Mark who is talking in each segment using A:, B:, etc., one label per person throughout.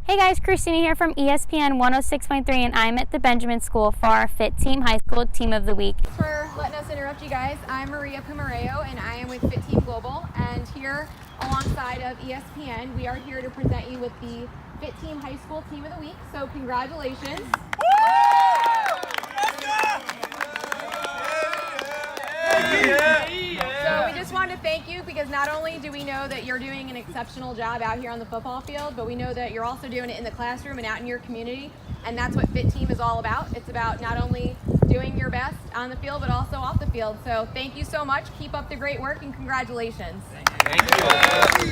A: Hey guys, Christina here from ESPN 106.3, and I'm at the Benjamin School for our FITTEAM High School Team of the Week.
B: Thanks for letting us interrupt you guys. I'm Maria Pumareo, and I am with FITTEAM Global. And here, alongside of ESPN, we are here to present you with the FITTEAM High School Team of the Week. So congratulations. So we just wanted to thank you because not only do we know that you're doing an exceptional job out here on the football field, but we know that you're also doing it in the classroom and out in your community, and that's what FITTEAM is all about. It's about not only doing your best on the field, but also off the field. So thank you so much. Keep up the great work, and congratulations.
C: Thank you.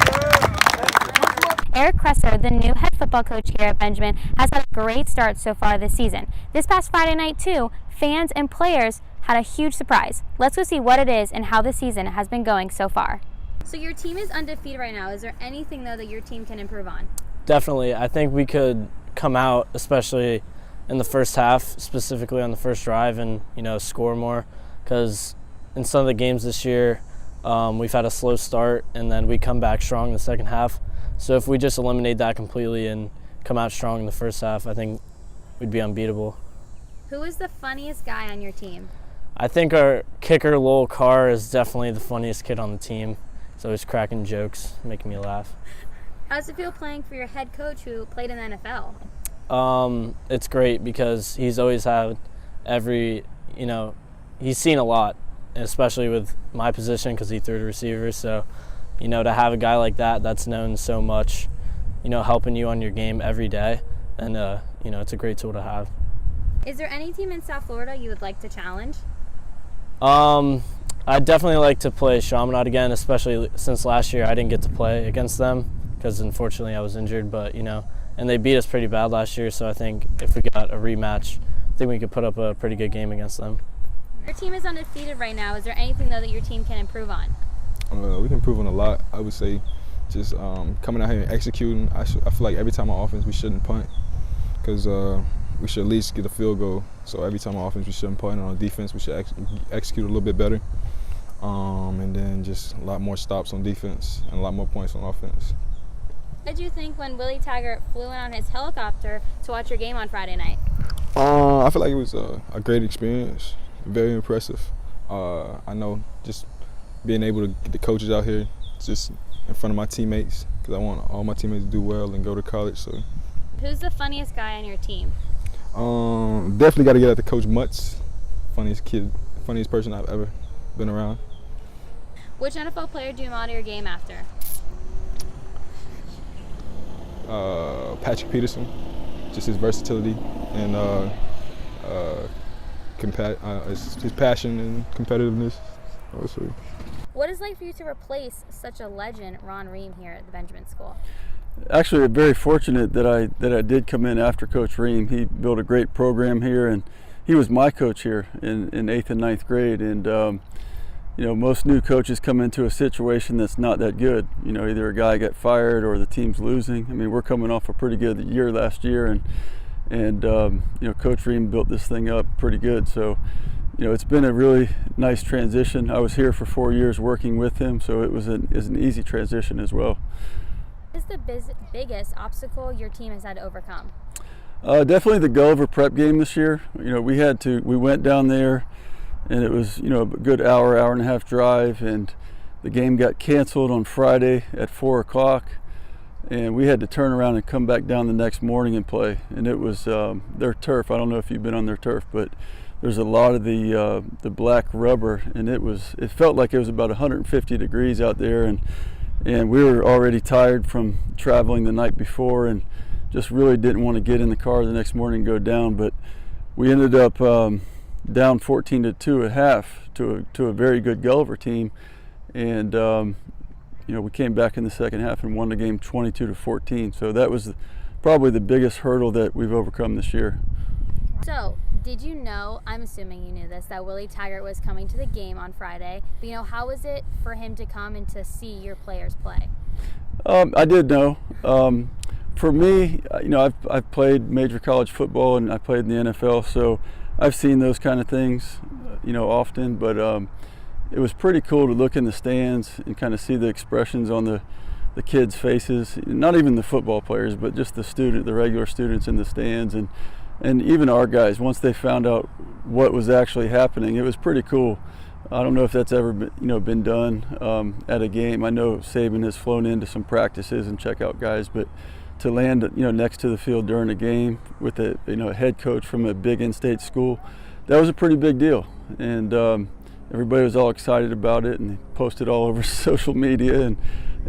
A: Eric Kresser, the new head football coach here at Benjamin, has had a great start so far this season. This past Friday night, too, fans and players had a huge surprise. Let's go see what it is and how the season has been going so far. So your team is undefeated right now. Is there anything, though, that your team can improve on?
D: Definitely. I think we could come out, especially in the first half, specifically on the first drive, and score more. Because in some of the games this year, we've had a slow start, and then we come back strong in the second half. So if we just eliminate that completely and come out strong in the first half, I think we'd be unbeatable.
A: Who is the funniest guy on your team?
D: I think our kicker, Lowell Carr, is definitely the funniest kid on the team. He's always cracking jokes, making me laugh.
A: How does it feel playing for your head coach who played in the NFL?
D: It's great because he's always had he's seen a lot, especially with my position because he threw the receiver. So, to have a guy like that that's known so much, helping you on your game every day, and, it's a great tool to have.
A: Is there any team in South Florida you would like to challenge?
D: I'd definitely like to play Chaminade again, especially since last year I didn't get to play against them because unfortunately I was injured, but and they beat us pretty bad last year, so I think if we got a rematch, I think we could put up a pretty good game against them.
A: Your team is undefeated right now. Is there anything, though, that your team can improve on?
E: We can improve on a lot. I would say just coming out here and executing. I feel like every time on offense we shouldn't punt because we should at least get a field goal. So every time on offense we shouldn't punt, and on defense we should execute a little bit better. And then just a lot more stops on defense and a lot more points on offense.
A: What did you think when Willie Taggart flew in on his helicopter to watch your game on Friday night?
E: I feel like it was a great experience, very impressive. I know just being able to get the coaches out here just in front of my teammates, because I want all my teammates to do well and go to college. So,
A: who's the funniest guy on your team?
E: Definitely got to get at the Coach Mutz, funniest person I've ever been around.
A: Which NFL player do you model your game after?
E: Patrick Peterson, just his versatility and his passion and competitiveness. Also.
A: What is it like for you to replace such a legend, Ron Ream, here at the Benjamin School?
F: Actually, very fortunate that I did come in after Coach Ream. He built a great program here, and he was my coach here in 8th and 9th grade. And most new coaches come into a situation that's not that good. Either a guy got fired or the team's losing. I mean, we're coming off a pretty good year last year, and Coach Ream built this thing up pretty good. So, it's been a really nice transition. I was here for 4 years working with him, so it was an easy transition as well.
A: What is the biggest obstacle your team has had to overcome?
F: Definitely the Gulliver prep game this year. We went down there, and it was a good hour and a half drive, and the game got canceled on Friday at 4 o'clock, and we had to turn around and come back down the next morning and play. And it was their turf. I don't know if you've been on their turf, but there's a lot of the black rubber, and it felt like it was about 150 degrees out there, and we were already tired from traveling the night before and just really didn't want to get in the car the next morning and go down. But we ended up down 14-2 at half to a very good Gulliver team, and we came back in the second half and won the game 22-14. So that was probably the biggest hurdle that we've overcome this year.
A: So, did you know, I'm assuming you knew this, that Willie Taggart was coming to the game on Friday? But, how was it for him to come and to see your players play?
F: I did know. For me, I've played major college football and I played in the NFL, so I've seen those kind of things, often. But it was pretty cool to look in the stands and kind of see the expressions on the kids' faces, not even the football players, but just the regular students in the stands, and even our guys, once they found out what was actually happening, it was pretty cool. I don't know if that's ever been done at a game. I know Saban has flown into some practices and check out guys, but to land next to the field during a game with a head coach from a big in-state school, that was a pretty big deal. And everybody was all excited about it, and they posted all over social media,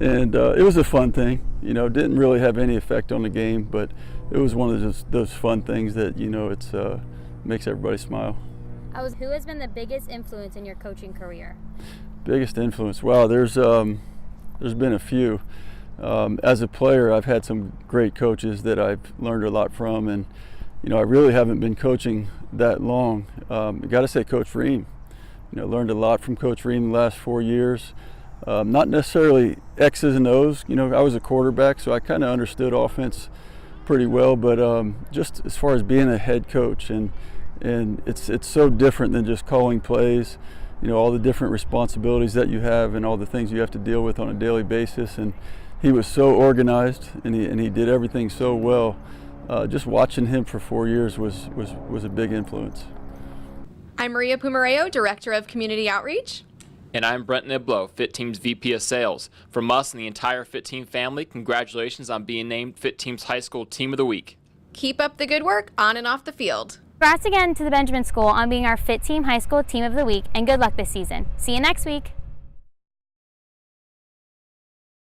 F: and it was a fun thing. Didn't really have any effect on the game, but it was one of those fun things that it's makes everybody smile.
A: Who has been the biggest influence in your coaching career?
F: Biggest influence? Wow, there's been a few. As a player, I've had some great coaches that I've learned a lot from, and I really haven't been coaching that long. I got to say, Coach Ream. Learned a lot from Coach Ream the last 4 years. Not necessarily X's and O's. I was a quarterback, so I kind of understood offense pretty well. But just as far as being a head coach, and it's so different than just calling plays. All the different responsibilities that you have, and all the things you have to deal with on a daily basis. And he was so organized, and he did everything so well. Just watching him for 4 years was a big influence.
B: I'm Maria Pumareo, Director of Community Outreach.
C: And I'm Brent Niblo, Fit Team's VP of Sales. From us and the entire Fit Team family, congratulations on being named Fit Team's High School Team of the Week.
B: Keep up the good work on and off the field.
A: Congrats again to the Benjamin School on being our Fit Team High School Team of the Week, and good luck this season. See you next week.